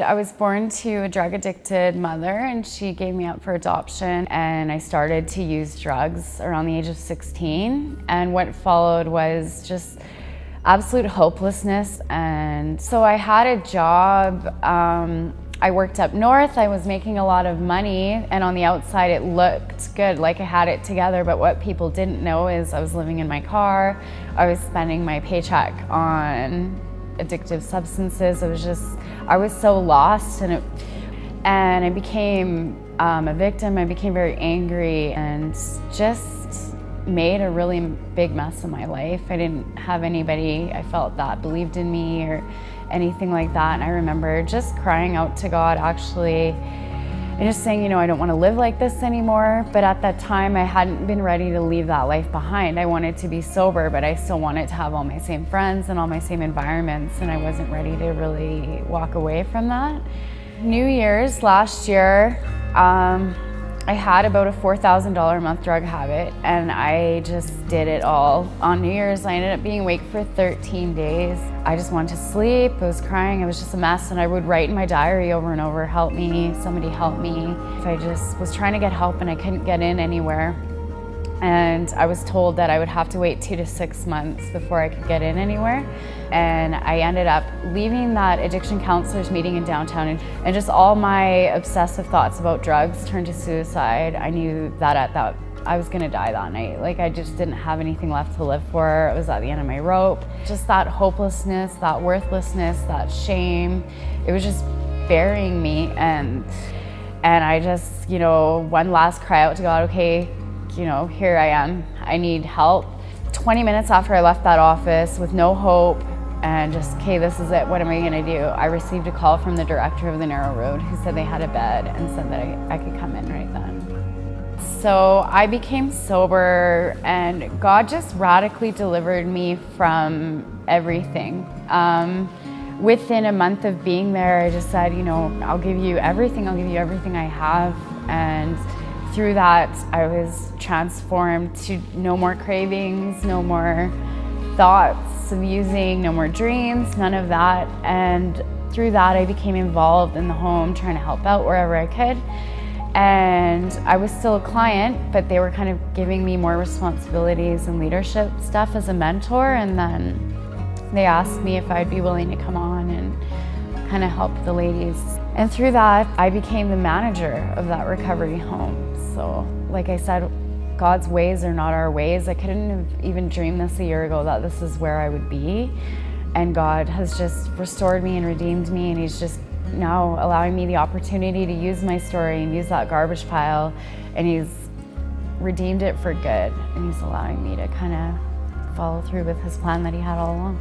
I was born to a drug-addicted mother, and she gave me up for adoption, and I started to use drugs around the age of 16, and what followed was just absolute hopelessness. And so I had a job. I worked up north. I was making a lot of money, and on the outside it looked good, like I had it together, but what people didn't know is I was living in my car. I was spending my paycheck on addictive substances. I was so lost, and I became a victim. I became very angry and just made a really big mess of my life. I didn't have anybody I felt that believed in me or anything like that. And I remember just crying out to God, actually, and just saying, you know, I don't want to live like this anymore. But at that time, I hadn't been ready to leave that life behind. I wanted to be sober, but I still wanted to have all my same friends and all my same environments, and I wasn't ready to really walk away from that. New Year's last year, I had about a $4,000 a month drug habit, and I just did it all. On New Year's, I ended up being awake for 13 days. I just wanted to sleep, I was crying, I was just a mess, and I would write in my diary over and over, help me, somebody help me. I just was trying to get help and I couldn't get in anywhere. And I was told that I would have to wait 2 to 6 months before I could get in anywhere. And I ended up leaving that addiction counselors meeting in downtown, and just all my obsessive thoughts about drugs turned to suicide. I knew that I was gonna die that night. Like, I just didn't have anything left to live for. I was at the end of my rope. Just that hopelessness, that worthlessness, that shame, it was just burying me. And I just, you know, one last cry out to God, okay, you know, here I am, I need help. 20 minutes after I left that office with no hope and just, okay, this is it, what am I gonna do? I received a call from the director of the Narrow Road who said they had a bed and said that I could come in right then. So I became sober, and God just radically delivered me from everything. Within a month of being there, I just said, you know, I'll give you everything I have. And through that, I was transformed to no more cravings, no more thoughts of using, no more dreams, none of that. And through that, I became involved in the home, trying to help out wherever I could. And I was still a client, but they were kind of giving me more responsibilities and leadership stuff as a mentor. And then they asked me if I'd be willing to come on and kind of help the ladies. And through that, I became the manager of that recovery home. So, like I said, God's ways are not our ways. I couldn't have even dreamed this a year ago that this is where I would be. And God has just restored me and redeemed me, and He's just now allowing me the opportunity to use my story and use that garbage pile, and He's redeemed it for good, and He's allowing me to kind of follow through with His plan that He had all along.